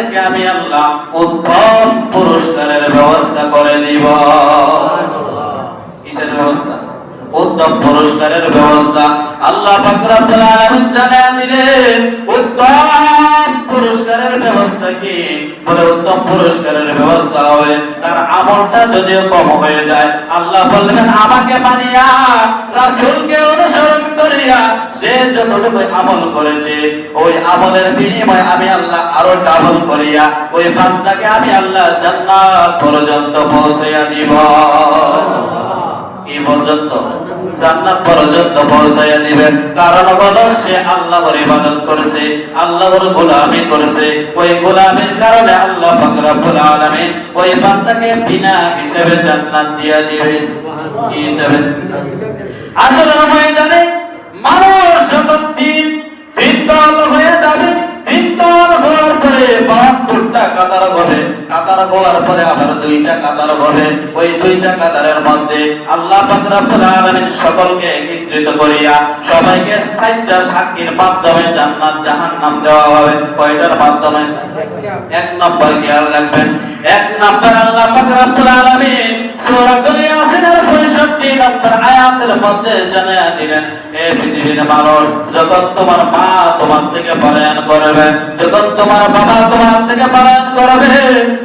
তাদেরকে আমি আল্লাহ উত্তম পুরস্কারের ব্যবস্থা করে দিব। কিসের ব্যবস্থা? উত্তম পুরস্কারের ব্যবস্থা। আল্লাহ পাক রব্বুল আলামিন জানান দিলেন উত্তম পুরস্কারের ব্যবস্থা কি? বলে উত্তম পুরস্কারের ব্যবস্থা হবে তার আমলটা যদিও কম হয়ে যায়, আল্লাহ বলবেন আমাকে মানিয়া রাসূলকে অনুসরণ করিয়া সে যতটুকু আমল করেছে ওই আমলের বিনিময়ে আমি আল্লাহ আরো ডাবল করিয়া ওই বান্দাকে আমি আল্লাহ জান্নাত পর্যন্ত পৌঁছাইয়া দিব। কি পর্যন্ত? জান্নাত পর্যন্ত পৌঁছাইয়া দিবেন। কারণ হলো সে আল্লাহর ইবাদত করেছে, আল্লাহর গোলামি করেছে। ওই গোলামির কারণে আল্লাহ পাক রব্বুল আলামিন ওই বান্দাকে বিনা হিসাবে জান্নাত দিয়া দিবেন। কি হিসাবে? আসলে ময়দানে মানুষ যখন তিন দল হয়ে যাবে, তিন দল হওয়ার পরে 72টা কাতার হবে, কাতার হওয়ার পরে আবার 2টা কাতার হবে। ওই 2টা কাতারের মধ্যে আল্লাহ পাক রব্বুল আলামিন সকলকে একত্রিত করিয়া সবাইকে 4টা সাক্ষীর মাধ্যমে জান্নাত জাহান্নাম দেওয়া হবে। কয়টার মাধ্যমে? 1 নম্বর খেয়াল রাখবেন। 1 নম্বর আল্লাহ পাক রব্বুল আলামিন সূরাতুল ইয়াসিনের 65 নম্বর আয়াতের মধ্যে জানিয়ে দিলেন, হে পৃথিবীর মানুষ, যখন তোমার মা তোমার থেকে পলায়ন করবে, যখন তোমার বাবা তোমার থেকে পলায়ন করবে,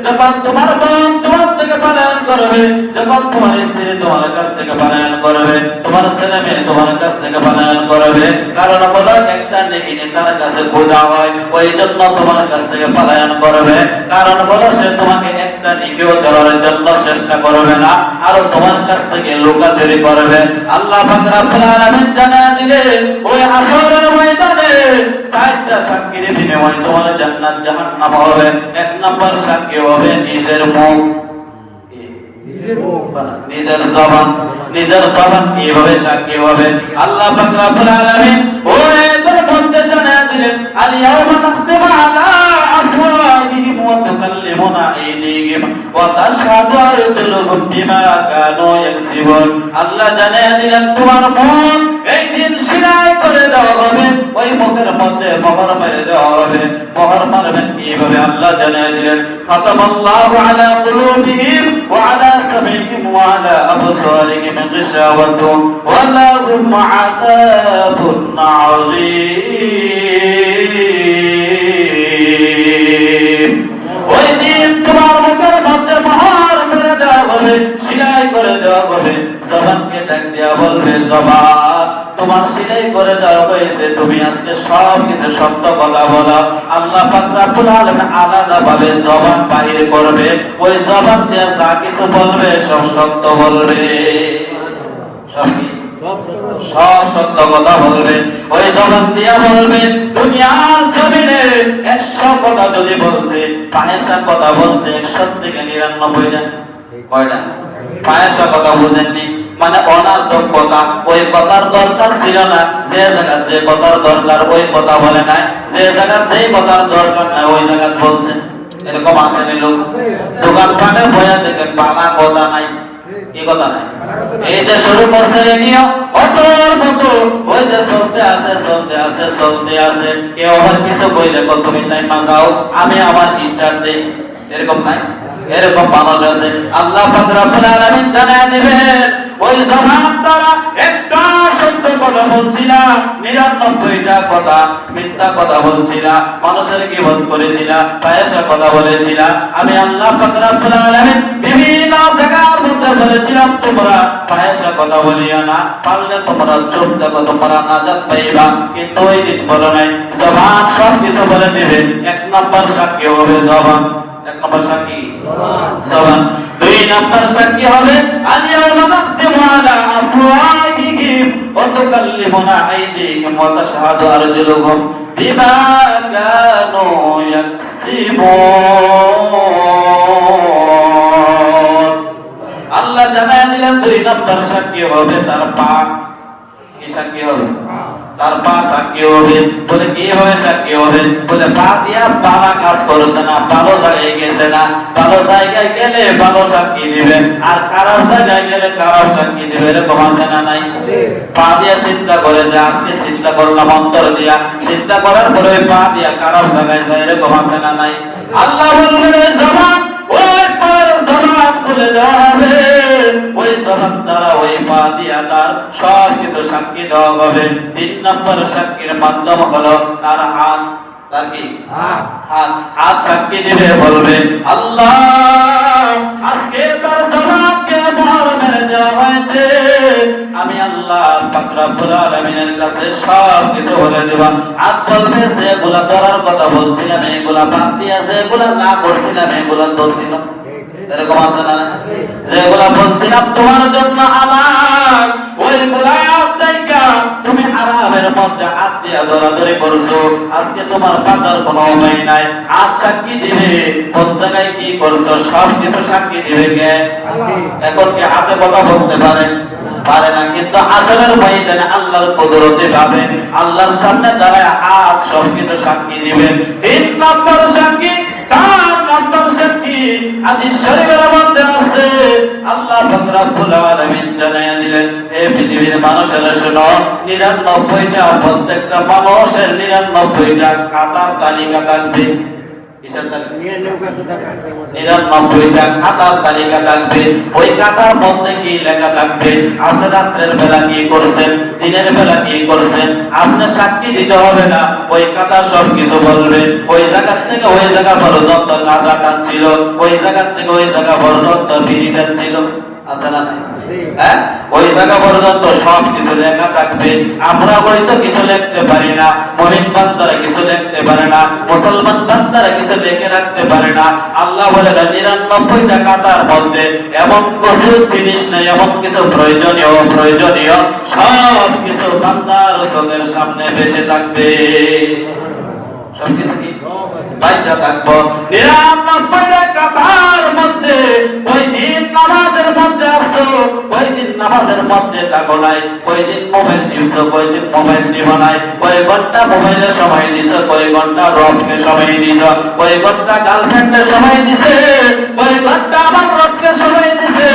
যখন তোমার বোন তোমার থেকে পলায়ন করবে, যখন তোমার স্ত্রী তোমার কাছ থেকে পলায়ন করবে, তোমার ছেলে মেয়ে তোমার কাছ থেকে পলায়ন করবে, কারণ হলো একটা নেকি তার কাছে বোঝা হয়, ওই জন্য তোমার কাছ থেকে পলায়ন করবে। কারণ হলো সে তোমাকে একটা নেকিও দেওয়ার জন্য চেষ্টা করবে না, আর তোমার কাছ থেকে লুকাচুরি করবে। আল্লাহ পাক রব্বুল আলামিন জানিয়ে দিলেন ওই হাসরের ময়দানে 4টা সাক্ষীর বিনিময়ে তোমার জান্নাত জাহান্নাম হবে। 1 নম্বর সাক্ষী হবে নিজের মুখ, নিজের জবান। নিজের জবান কিভাবে সাক্ষী হবে? আল্লাহ পাক রব্বুল আলামিন ওই আয়াতের মধ্যে জানিয়ে দিলেন আল-ইয়াওমা নাখতিমু আলা আফওয়াহিহিম ওয়া তুকাল্লিমুনা আইদিহিম ওয়া তাশহাদু আরজুলুহুম বিমা কানু ইয়াকসিবুন। আল্লাহ জানিয়ে দিলেন তোমার মুখ এই দিন সিলাই করে দেওয়া হবে, ওই মুখের মধ্যে মোহর মেরে দেওয়া হবে। মোহর মারবেন কিভাবে? আল্লাহ জানিয়ে দিলেন খাতামাল্লাহু আলা কুলুবিহিম ওয়া আলা সামিহিম ওয়া আলা আবসারিহিম গিশাওয়াতুন ওয়া লাহুম আযাবুন আযীম। ওই দিন তোমার মুখের মধ্যে মোহর মেরে দেওয়া হবে, সিলাই করে দেওয়া হবে। জবানকে ডাক দেওয়া বলবে জবান তোমার সিলাই করে দেওয়া হয়েছে, তুমি আজকে সব কিছু সত্য কথা বলো। আল্লাহ পাক রব্বুল আলামিন আলাদা ভাবে জবান বাহির করবে, ওই জবান দিয়ে যা কিছু বলবে সব সত্য বলবে। সব কি? সব সত্য কথা বলবে। ওই জবান দিয়া বলবে দুনিয়ার জমিনে 100 কথা যদি বলছে, ফাহিশা কথা বলছে 100 থেকে 99টা। কয়টা? ফাহিশা কথা বুঝেননি মানে অনার্থক কথা। ওই কথার দরকার ছিল না, যে জায়গা যে কথার দরকার ওই কথা বলে নাই, যে জায়গা যেই কথার দরকার নাই ওই জায়গা বলছে। এরকম আছে না লোক? দোকানপাটে বয়া দেখেন বানা কথা নাই, কি কথা নাই। এই যে শুরু করছে রেডিও অতর মতো ওই যে চলতে আছে চলতে আছে চলতে আছে, কেউ আবার কিছু বইলে তুমি তাই মাজাও আমি আমার স্টার্ট দেই, এরকম নাই? এরকম মানুষ আছে। আল্লাহ পাক রব্বুল আলামিন জানিয়ে দিবেন ওই জবান দ্বারা একটা সত্য কথা বলছিলা, 99টা কথা মিথ্যা কথা বলছিলা, মানুষের গীবত করেছিলা, ফাহিশা কথা বলেছিলা। আমি আল্লাহ পাক রব্বুল আলামিন বিভিন্ন জায়গার মধ্যে বলেছিলাম তোমরা ফাহিশা কথা বলিয়া না, পারলে তোমরা চুপ থাকো, তোমরা নাজাত পাইবা। কিন্তু ওই দিন বলো নাই, জবান সব কিছু বলে দিবে। 1 নম্বর সাক্ষী হবে জবান। 1 নম্বর সাক্ষী জবান। 2 নম্বর সাক্ষী হবে আল-ইয়াওমা নাখতিমু আলা আফওয়াহিহিম ওয়া তুকাল্লিমুনা আইদিহিম ওয়া তাশহাদু আরজুলুহুম বিমা কানু ইয়াকসিবুন। আল্লাহ জানায় দিলেন 2 নম্বর সাক্ষী হবে তার পা। কি সাক্ষী হবে? তার পা সাক্ষী হবে। বলে কিভাবে সাক্ষী হবে? বলে পা দিয়া বালা কাজ করছে না, ভালো জায়গায় গেছে না, ভালো জায়গায় গেলে ভালো সাক্ষী দিবে, আর খারাপ জায়গায় গেলে খারাপ সাক্ষী দিবে। এরকম আছে না নাই? পা দিয়া চিন্তা করে যে আজকে চিন্তা করলাম অন্তর দিয়া, চিন্তা করার পরে ওই পা দিয়া খারাপ জায়গায় যায়। এরকম আছে না নাই? আল্লাহ বলবেন ওই জবান, ওই পার জবান খুলে দেওয়া হবে, ওই জবান দ্বারা ওই পা দিয়া তার সব কিছু সাক্ষী দেওয়া হবে। 3 নম্বর সাক্ষীর মাধ্যম হলো তার হাত। তার কি? হাত সাক্ষী দিবে, বলবে আল্লাহ আজকে তার জবানকে মোহর মেরে দেওয়া হয়েছে, আমি আল্লাহ পাক রব্বুল আলামিনের কাছে সব কিছু বলে দেব। হাত বলবে যেগুলা ধরার কথা বলছিলাম এগুলা বাদ দিয়া যেগুলা না করছিলাম এগুলা ধরছিলাম। এরকম আছে না? যেগুলা বলছিলাম তোমার জন্য হালাল, ওইগুলা দেখা তুমি হারামের মধ্যে হাত দিয়া দৌড়াদৌড়ি করছো, আজকে তোমার বাঁচার কোনো উপায় নাই। হাত সাক্ষী দিবে কোন জায়গায় কি করছো, সব কিছু সাক্ষী দিবে কে? এখন কি হাতে কথা বলতে পারে? পারে না। কিন্তু আসলের ময়দানে আল্লাহর কুদরতে ভাবে আল্লাহর সামনে দাঁড়ায় হাত সবকিছু সাক্ষী দিবে। 3 নম্বর সাক্ষী, 4 নম্বর সাক্ষী হাদিস শরীফের মধ্যে আছে। আল্লাহ পাক রব্বুল আলামিন জানায়া দিলেন, হে পৃথিবীর মানুষেরা শোনো, 99টা প্রত্যেকটা মানুষের 99টা খাতার তালিকা থাকবে। 99টা খাতার তালিকা থাকবে। ওই খাতার মধ্যে কি লেখা থাকবে? আপনি রাত্রের বেলা কি করছেন, দিনের বেলা কি করছেন, আপনি সাক্ষী দিতে হবে না, ওই খাতা সব কিছু বলবে। ওই জায়গা থেকে ওই জায়গা পর্যন্ত গাঁজা খাচ্ছিল, ওই জায়গা থেকে ওই জায়গা পর্যন্ত বিড়ি খাচ্ছিল, আছে না? হ্যাঁ, ওই জায়গা পর্যন্ত সব কিছু লেখা থাকবে। আমরা হয়তো কিছু লিখতে পারি না, মুমিন বান্দারা কিছু লিখতে পারে না, মুসলমান বান্দারা কিছু লিখে রাখতে পারে না। আল্লাহ বলে 99টা খাতার মধ্যে এমন কিছু জিনিস নেই, এমন কিছু প্রয়োজনীয় সব কিছু বান্দার চোখের সামনে ভেসে থাকবে। সবকিছু কি পয়সা থাকবো 99টা খাতার মধ্যে। ওই দিন নামাজের মধ্যে আসো, ওই দিন নামাজের মধ্যে থাকো নাই, ওই দিন মোবাইল দিছো, ওই দিন মোবাইল দিব নাই, ওই ঘন্টা মোবাইলে সময় দিছো, ওই ঘন্টা রবকে সময় দিছো, ওই ঘন্টা গার্লফ্রেন্ডে সময় দিছে, ওই ঘন্টা আমার রবকে সময় দিছে,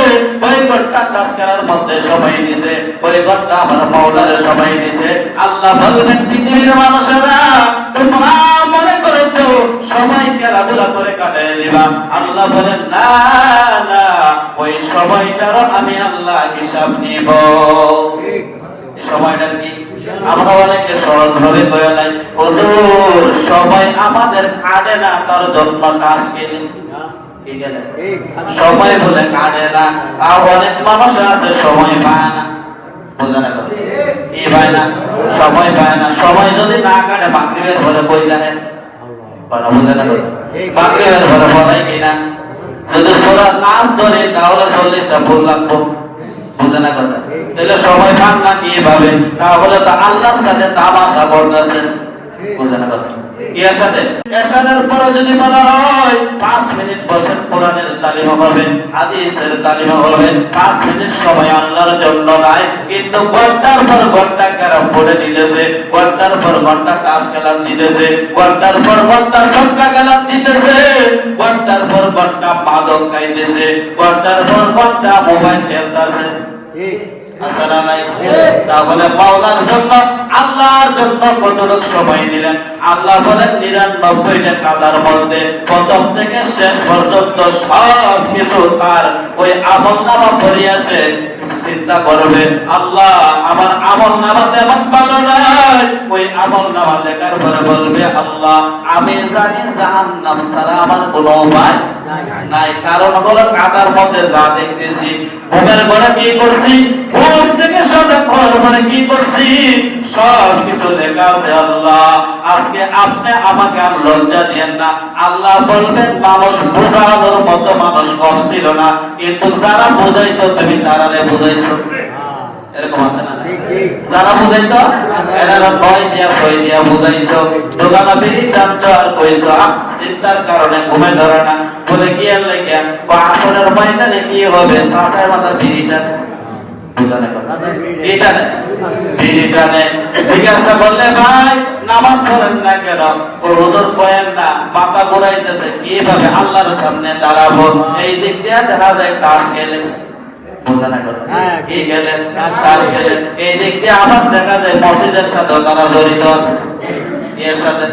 ওই ঘন্টা কাজ করার মধ্যে সময় দিছে, ওই ঘন্টা আমার মাওলার সময় দিছে। আল্লাহ বলবেন পৃথিবীর মানুষেরা তোমরা মনে করেছো সময় খেলাধুলা করে কাটিয়ে দিবা। আল্লাহ বলেন না না, ওই সময়টারও আমি আল্লাহ হিসাব নিব। এই সময়টার কি আমরা অনেকে সহজ ভাবে কয়ে নাই, হুজুর সময় আমাদের কাটে না, তার জন্য কাজ কেনে সময় বলে কাটে না। আর অনেক মানুষ আছে সময় পায় না, বোঝে না কথা কি পায় না, সময় পায় না। সময় যদি না কাটে মাগরিবের পরে কই যায়, বোঝে না কথা, মাগরিবের পরে বলাই কিনা। যদি সূরা নাস ধরে তাহলে 40টা ফুল লাগবে, বোঝে না কথা। তাহলে সময় পান না কিভাবে? তাহলে তো আল্লাহর সাথে তামাশা করতেছেন, বোঝে না কথা। এর সাথে এশারের পরে যদি বলা হয় 5 মিনিট বসেন, কোরআনের তালিম হবে, হাদিসের তালিম হবে, 5 মিনিট সময় আল্লাহর জন্য নাই, কিন্তু ঘন্টার পর ঘন্টা ক্যারাম বোর্ডে দিতেছে, ঘন্টার পর ঘন্টা তাস খেলা দিতেছে, ঘন্টার পর ঘন্টা সংখ্যা খেলা দিতেছে, ঘন্টার পর ঘন্টা মাদক খাইতেছে, ঘন্টার পর ঘন্টা মোবাইল খেলতেছে। আসলে নাই। তাহলে মাওলার জন্য আল্লাহর জন্য কতটুকু সময় দিলেন? আল্লাহ বলেন 99টা কাতার মধ্যে প্রথম থেকে শেষ পর্যন্ত সব কিছু তার ওই আমলনামা পড়ে আসে। চিন্তা করবে আল্লাহ আমার আমলনামা তেমন ভালো নাই, ওই আমলনামা দেখার পরে বলবে আল্লাহ আমি জানি জাহান্নাম ছাড়া আমার কোনো উপায় নাই। কারণ হলো কাতার মধ্যে যা দেখতেছি, ঘুমের ঘরে কি করছি, ঘুম থেকে সজাগ হওয়ার পরে কি করছি, সব কিছু লেখা আছে। আল্লাহ আজকে আপনি আমাকে আর লজ্জা দিয়েন না। আল্লাহ বলবেন মানুষ বোঝানোর মতো মানুষ কম ছিল না, কিন্তু যারা বোঝাইতো তুমি তারারে বোঝাইছো। এরকম আছে না? যারা বুঝাইতো এরা 9 দিয়া 6 দিয়া বুঝাইছো, দোকানে বিড়ি টানছো আর কইছো চিন্তার কারণে ঘুমে ধরে না, বলে কি আর লেখা আসরের ময়দানে কি হবে, সাসার মাথা বিড়ি টান বুঝানে কথা এটা না এটা না জিজ্ঞাসা করলে ভাই নামাজ পড়েন না কেন হুজুর পড়েন না মাথা ঘুরাইতেছে কিভাবে আল্লাহর সামনে দাঁড়াবো এই দিক দিয়ে দেখা যায় কাজ গেলে বুঝানে কথা কি গেলে কাজ গেলে এই দিক দিয়ে আবার দেখা যায় মসজিদের সাথে তারা জড়িত আছে এর সাথে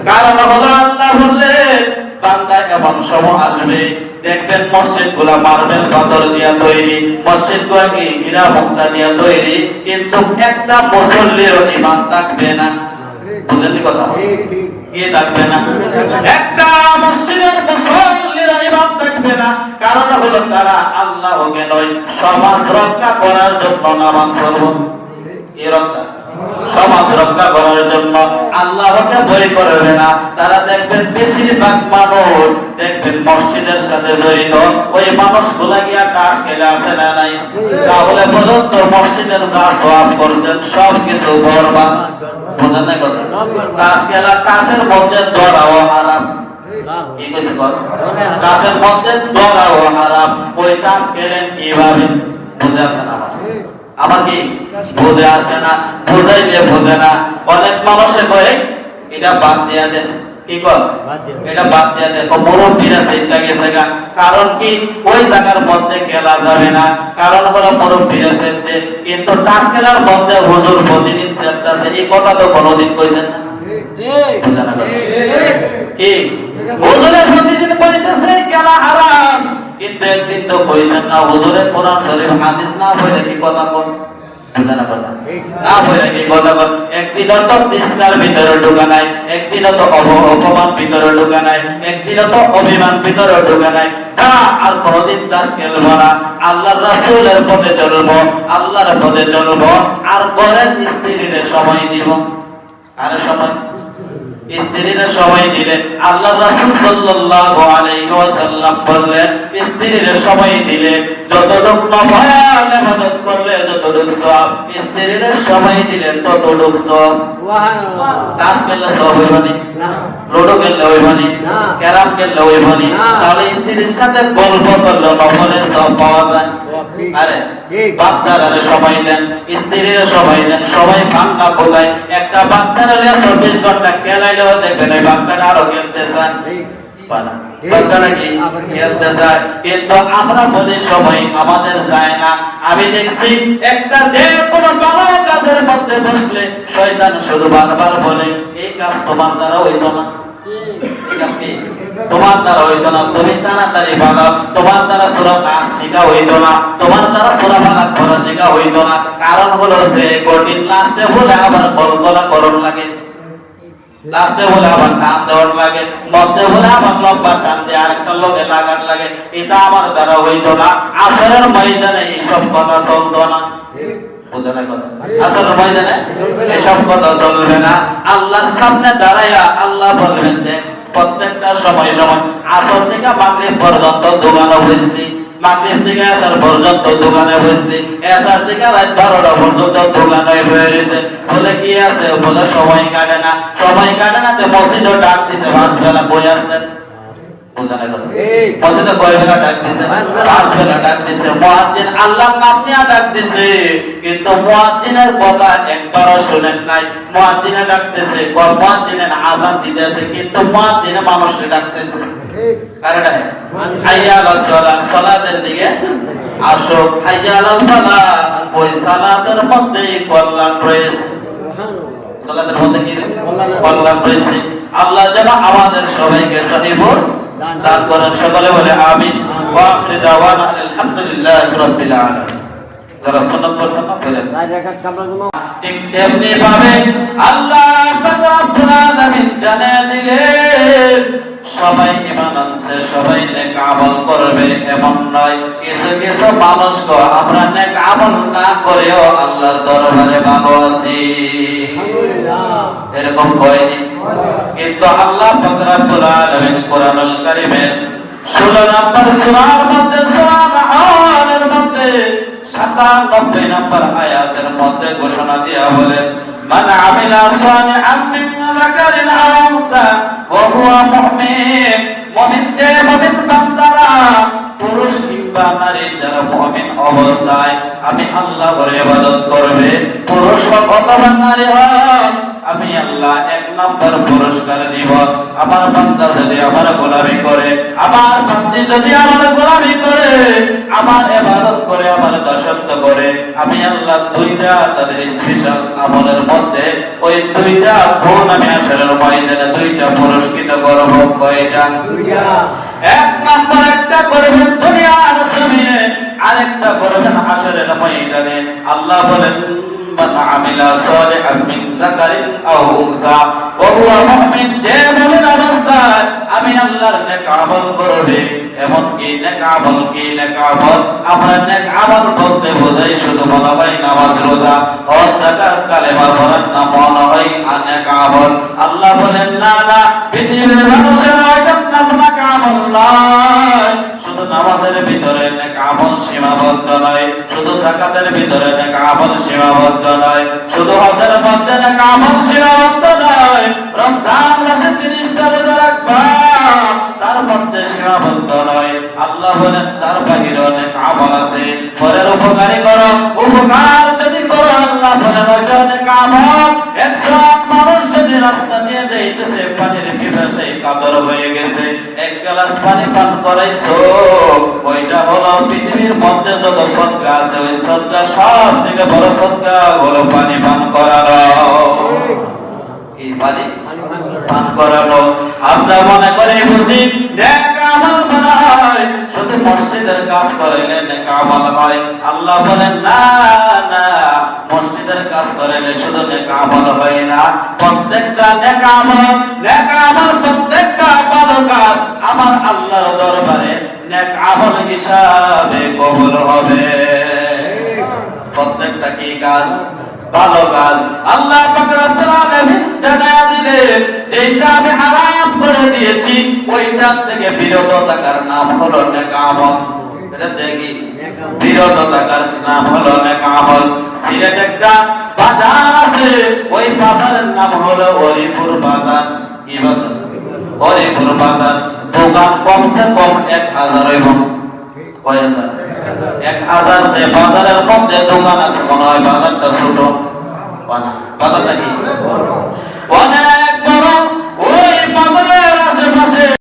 কারণ হলো আল্লাহ বললেন বান্দা এমন সময় আসবে দেখবেন মসজিদ গুলা মার্বেল পাথর দিয়া তৈরি মসজিদ গুলা কি হীরা মুক্তা দিয়া তৈরি কিন্তু একটা মুসল্লির ঈমান থাকবে না বুঝলেন কথা কি থাকবে না একটা মসজিদের মুসল্লির ঈমান থাকবে না কারণ হলো তারা আল্লাহকে নয় সমাজ রক্ষা করার জন্য নামাজ পড়বে এই রক্ষা সমাজ রক্ষা করার জন্য আল্লাহকে ভয় করবে না তারা দেখবেন বেশিরভাগ মানুষ দেখবেন মসজিদের সাথে জড়িত ওই মানুষগুলা গিয়া কাজ খেলে আসে না নাই তাহলে বলুন তো মসজিদের যা সওয়াব করছেন সব কিছু বরবাদ বুঝেন না কথা কাজ খেলা কাজের মধ্যে দরাও হারাম কি কইছে বল কাজের মধ্যে দরাও হারাম ওই কাজ খেলেন কিভাবে বুঝে আসে না আমার কি বুঝে আসে না বুঝাইলে বুঝে না অনেক মানুষে কয়ে এটা বাদ দিয়া দেন কি কর এটা বাদ দিয়া দেন মুরব্বীরা চিন্তা গেছে গা কারণ কি ওই জায়গার মধ্যে খেলা যাবে না কারণ হলো মুরব্বীরা চেয়েছে কিন্তু টাস খেলার মধ্যে হুজুর প্রতিদিন চেয়েছে এই কথা তো কোনোদিন কইছেন না কি হুজুরের প্রতিদিন কইতেছে খেলা হারাম কিন্তু একদিন তো কইছেন না হুজুরের কোরআন শরীফ হাদিস না বলে কি কথা বল বুঝানা কথা না বলে কি কথা বল একদিন তো তিসকার ভিতরে ঢোকা নাই একদিন তো অপমান ভিতরে ঢোকা নাই একদিন তো অভিমান ভিতরে ঢোকা নাই যা আর কোনদিন দাস খেলবো না আল্লাহর রাসূলের পথে চলবো আল্লাহর পথে চলবো আর ঘরের স্ত্রীদের সময় দিব আর সময় স্ত্রীরা সময় দিলে আল্লাহর রাসূল সাল্লাল্লাহু আলাইহি ওয়াসাল্লাম বললেন স্ত্রীরা সময় দিলে যতটুক নফল ইবাদত করলে যতটুক সওয়াব স্ত্রীরা সময় দিলে ততটুক সওয়াব সুবহানাল্লাহ কাজ করলে সওয়াব হইবনি না লুডো খেললে হইবনি না ক্যারাম খেললে হইবনি তাহলে স্ত্রীর সাথে গল্প করলে নফলের সওয়াব পাওয়া যায় আরে বাচ্চারা সময় দেন স্ত্রীরা সময় দেন সবাই ভাঙা কোথায় একটা বাচ্চারা 24 ঘন্টা খেলাইলেও দেখবেন এই বাচ্চাটা আরো খেলতে চায় বাচ্চারা কি খেলতে চায় কিন্তু আমরা বলি সময় আমাদের যায় না আমি দেখছি একটা যে কোনো ভালো কাজের মধ্যে বসলে শয়তান শুধু বারবার বলে এই কাজ তোমার দ্বারা হইতো না এই কাজ কি তোমার দ্বারা হইতো না তুমি তাড়াতাড়ি ভালো তোমার দ্বারা সূরা নাস শেখা হইতো না তোমার দ্বারা সূরা ফালাক পড়া শেখা হইতো না কারণ হলো যে কঠিন লাস্টে বলে আবার কলকলা করণ লাগে লাস্টে বলে আবার টান দেওয়ার লাগে মধ্যে বলে আবার লম্বা টান দিয়ে আরেকটা লোকে লাগান লাগে এটা আমার দ্বারা হইতো না আসরের ময়দানে এইসব কথা চলতো না আসরের ময়দানে এসব কথা চলবে না আল্লাহর সামনে দাঁড়াইয়া আল্লাহ বলবেন দেখ প্রত্যেকটা সময় সময় আসর থেকে মাগরিব পর্যন্ত দোকানে বসতি মাগরিব থেকে আসার পর্যন্ত দোকানে বসতি আসার থেকে রাত 12টা পর্যন্ত দোকানে বসে রয়েছে বলে কি আছে বলে সময় কাটে না তে মসজিদে ডাক দিছে 5 বেলা বই আসতেন বুঝানে কথা মসজিদে কয় বেলা ডাক দিছে 5 বেলা ডাক দিছে মুয়াজ্জিন আল্লাহর নাম নিয়ে ডাক দিছে কিন্তু মুয়াজ্জিনের কথা একবারও শুনেন নাই মুয়াজ্জিনে ডাকতেছে মুয়াজ্জিনের আযান দিতেছে কিন্তু মুয়াজ্জিনে মানুষকে ডাকতেছে ঠিক কারণটা হাইয়া আলাস সালাত সালাতের দিকে আসো হাইয়া আলাল ফালাহ ওই সালাতের মধ্যেই কল্যাণ রয়েছে সুবহানাল্লাহ সালাতের মধ্যে কি রয়েছে কল্যাণ রয়েছে আল্লাহ যেন আমাদের সবাইকে সহিহ দান করেন সকলে বলে আমিন ওয়া আখির দাওয়ানা আলহামদুলিল্লাহি রাব্বিল আলামিন যারা সুন্নাত পছন্দ করেন ঠিক তেমনি ভাবে আল্লাহ পাক রব্বুল আলামিন জানিয়ে দিলেন সবাই ঈমান আনছে সবাই নেক আমল করবে এমন নয় কিছু কিছু মানুষ কো আমরা নেক আমল না করেও আল্লাহর দরবারে ভালো আছি আলহামদুলিল্লাহ এরকম হয়নি কিন্তু আল্লাহ পাক রব্বুল আলামিন কোরআনুল কারীমের 16 নম্বর সূরার মধ্যে সূরা আল-আনফালের মধ্যে 97 নম্বর আয়াতের মধ্যে ঘোষণা দিয়া বলেন মান আমিলা সালিহান মিন যাকারিন আও উনসা ওয়া হুয়া মুমিন মুমিন যে মুমিন বান্দারা পুরুষ কিংবা নারী যারা মুমিন অবস্থায় আমি আল্লাহ করে ইবাদত করবে, পুরুষ হোক অথবা নারী হোক, আমি আল্লাহ 1 নম্বর পুরস্কার দিব। আমার বান্দা যদি আমার গোলামি করে, আমার বান্দি যদি আমার গোলামি করে, আমার ইবাদত করে, আমার দাসত্ব করে, আমি আল্লাহ 2টা তাদের স্পেশাল আমলের মধ্যে ওই 2টা গুণ আমি আসরের ময়দানে 2টা পুরস্কৃত করব। কয়টা? 2টা। 1 নম্বর একটা করবেন দুনিয়ার জমিনে, আরেকটা করবেন আসরের ময়দানে। আল্লাহ বলেন মান আমিলা সালিহান মিন যাকারিন আও উনসা ওয়া হুয়া মুমিন, যে মুমিন অবস্থায় আমি আল্লাহর নেক আমল করবে। এমন কি নেক আমল? কি নেক আমল? আমরা নেক আমল বলতে বোঝাই শুধু বলা হয় নামাজ, রোজা, হজ, যাকাত, কালেমা পড়ার নাম মনে হয় নেক আমল। আল্লাহ বলেন না না, পৃথিবীর মানুষের এটার নাম নেক আমল নয়। শুধু নামাজের ভিতরে নেক আমল সীমাবদ্ধ নয়, শুধু যাকাতের ভিতরে নেক আমল সীমাবদ্ধ নয়, শুধু হজের মধ্যে নেক আমল সীমাবদ্ধ নয়, রমজান মাসে 30টা রোজা রাখবা তার মধ্যে সীমাবদ্ধ নয়। আল্লাহ বলেন তার বাহিরে অনেক আমল আছে। পরের উপকারী করো, উপকার যদি করো, আল্লাহ বলেন ওইটা অনেক আমল। একজন মানুষ যদি রাস্তা দিয়ে যাইতেছে, পানির পিপাসায় কাতর হয়ে গেছে, 1 গ্লাস পানি পান করাইছো, ওইটা হলো পৃথিবীর মধ্যে যত সদকা আছে, ওই সদকা সব থেকে বড় সদকা হলো পানি পান করানো। কি পানি পান করানো? আমরা মনে করি বুঝি নেক আমল বলা হয় শুধু মসজিদের কাজ করাইলে নেক আমল হয়। আল্লাহ বলেন না না, মসজিদের কাজ করাইলে শুধু নেক আমল হয় না, প্রত্যেকটা নেক আমল প্রত্যেকটা ভালো কাজ আমার আল্লাহর দরবারে নেক আমল হিসাবে কবুল হবে। প্রত্যেকটা কি কাজ? ভালো কাজ। আল্লাহ পাক রব্বুল আলামিন জানায়া দিলেন যেটা আমি হারাম করে দিয়েছি ওইটা থেকে বিরত থাকার নাম হলো নেক আমল। এটা দেখি বিরত থাকার নাম হলো নেক আমল। সিলেট একটা বাজার আছে, ওই বাজারের নাম হলো হরিপুর বাজার। কি বাজার? হরিপুর বাজার। দোকান কমসে কম 1000 এবং কয় হাজার? 1000। যে বাজারের মধ্যে দোকান আছে মনে হয় বাজারটা ছোট, বাজারটা কি অনেক